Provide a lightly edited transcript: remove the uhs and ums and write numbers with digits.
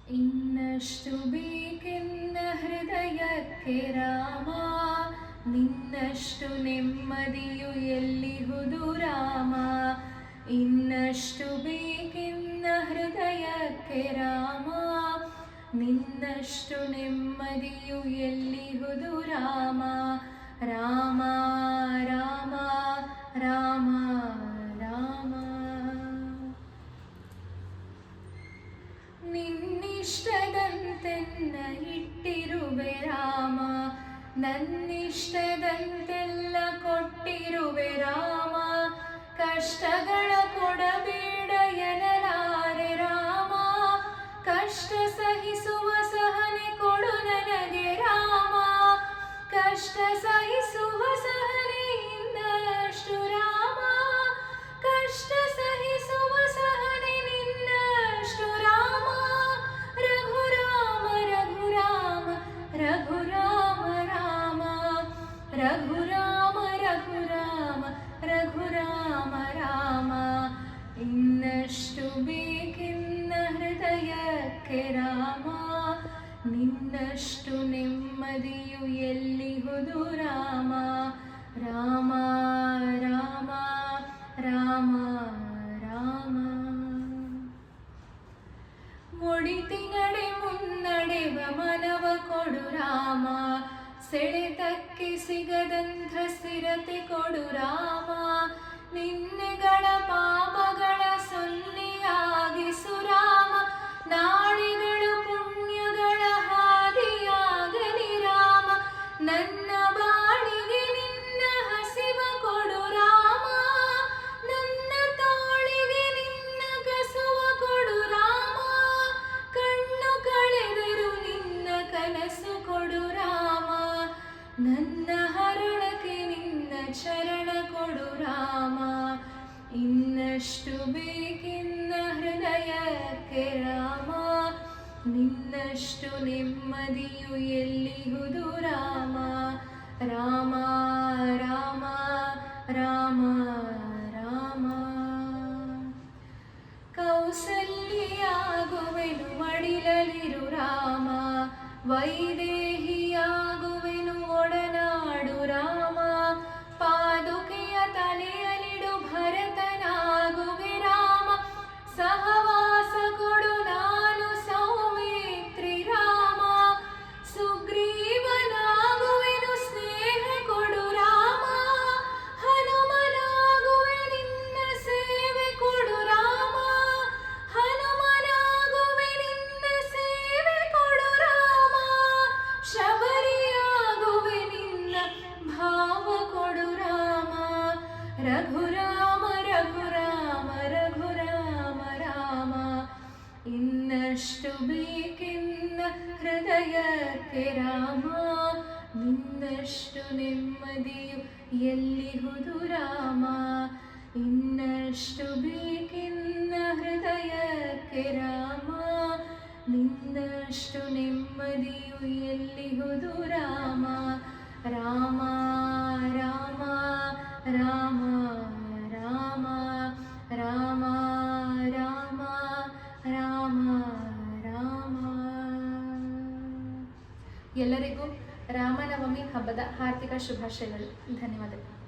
ಇನ್ನಷ್ಟು ಬೇಕೆನ್ನ ಹೃದಯಕ್ಕೆ ರಾಮ, ನಿನ್ನಷ್ಟು ನೆಮ್ಮದಿಯು ಎಲ್ಲಿಹುದು ರಾಮ. ಇನ್ನಷ್ಟು ಬೇಕೆನ್ನ ಹೃದಯಕ್ಕೆ ರಾಮ, ನಿನ್ನಷ್ಟು ನೆಮ್ಮದಿಯು ಎಲ್ಲಿಹುದು ರಾಮ. ರಾಮ ರಾಮ ರಾಮ ರಾಮ. ನಿನ್ನಿಷ್ಟದಂತೆನ್ನ ಇಟ್ಟಿರುವೆ ರಾಮ, ನನ್ನಿಷ್ಟದಂತೆಲ್ಲ ಕೊಟ್ಟಿರುವೆ ರಾಮ. ಕಷ್ಟಗಳ ಕೊಡಬೇಡ ಎನ್ನಲಾರೆ ರಾಮ, ಕಷ್ಟ ಸಹಿಸುವ ಸಹನೆ ಕೊಡು ನನಗೆ ರಾಮ. ಕಷ್ಟ ಸಹಿಸುವ ಸಹನೆ ಇನ್ನಷ್ಟು ರಾಮ, ಕಷ್ಟ ಸಹಿಸುವ ಸಹನೆ ನಿನ್ನಷ್ಟು ರಾಮ. ರಘುರಾಮ ರಘುರಾಮ ರಘುರಾಮ ರಾಮ, ರಘುರಾಮ ರಘುರಾಮ ರಘುರಾಮ ರಾಮ. ಇನ್ನಷ್ಟು ಬೇಕೆನ್ನ ಹೃದಯಕ್ಕೆ ರಾಮ, ನಿನ್ನಷ್ಟು ನೆಮ್ಮದಿಯು ಎಲ್ಲಿಹುದು ರಾಮ. ರಾಮ ರಾಮ ರಾಮ ರಾಮ. ಒಳಿತಿನಡೆ ಮುನ್ನಡೆವ ಮನವ ಕೊಡು ರಾಮ, ಸೆಳೆತಕ್ಕೆ ಸಿಗದಂಥ ಸ್ಥಿರತೆ ಕೊಡು ರಾಮ. ನಿನ್ನೆಗಳ ಪಾಪಗಳ ಸೊನ್ನೆಯಾಗಿಸು ರಾಮ, ನಾಳೆಗಳು ಪುಣ್ಯಗಳ ಹಾದಿಯಾಗಲಿ ರಾಮ. ನನ್ನ ಬಾಳಿಗೆ ನಿನ್ನ ಹಸಿವ ಕೊಡು ರಾಮ, ನನ್ನ ತೋಳಿಗೆ ನಿನ್ನ ಕಸುವ ಕೊಡು ರಾಮ. ಕಣ್ಣು ಕಳೆದರು ನಿನ್ನ ಕನಸು ಕೊಡು ರಾಮ, ನನ್ನ ಹರಳಕ್ಕೆ ನಿನ್ನ ಚರಣ ಕೊಡು ರಾಮ. ಇನ್ನಷ್ಟು ಬೇಕೆನ್ನ ಹೃದಯಕ್ಕೆ ರಾಮ, ನಿನ್ನಷ್ಟು ನೆಮ್ಮದಿಯು ಎಲ್ಲಿಹುದು ರಾಮ. ರಾಮ ರಾಮ ರಾಮ ರಾಮ. ಕೌಸಲ್ಯಾಗುವೆನು ಮಡಿಲಲಿರು ರಾಮ, ವೈದೇಹಿಯಾಗುವೆನು ಒಡನಾಡು ರಾಮ. ಪಾದುಕೆಯ ತಲೆಯಲಿಡು ಭರತನಾಗುವೆ ರಾಮ, ಸಹವಾಸ ಕೊಡು ನಾನು ಸೌಮಿತ್ರಿ ರಾಮ. ಸುಗ್ರೀವನಾಗುವೆನು ಸ್ನೇಹ ಕೊಡು ರಾಮ, ಹನುಮನಾಗುವೆ ನಿನ್ನ ಸೇವೆ ಕೊಡು ರಾಮ. ಹನುಮನಾಗುವೆ ನಿನ್ನ ಸೇವೆ ಕೊಡು ರಾಮ, ಶಬರಿಯಾಗುವೆ ನಿನ್ನ ಭಾವ ಕೊಡು ರಾಮ. ರಘುರಾಮ ರಘುರಾಮ ರಘುರಾಮ ರಾಮ. ಇನ್ನಷ್ಟು ಬೇಕೆನ್ನ ಹೃದಯಕ್ಕೆ ರಾಮ, ನಿನ್ನಷ್ಟು ನೆಮ್ಮದಿಯು ಎಲ್ಲಿಹುದು ರಾಮ. ಇನ್ನಷ್ಟು ಬೇಕೆನ್ನ ಹೃದಯಕ್ಕೆ ರಾಮ, ನಿನ್ನಷ್ಟು ನೆಮ್ಮದಿಯು ಎಲ್ಲಿಹುದು ರಾಮ. ರಾಮ ರಾಮ ರಾಮ ರಾಮ ರಾಮ ರಾಮ ರಾಮ ರಾಮ. ಎಲ್ಲರಿಗೂ ರಾಮನವಮಿ ಹಬ್ಬದ ಹಾರ್ದಿಕ ಶುಭಾಶಯಗಳು. ಧನ್ಯವಾದಗಳು.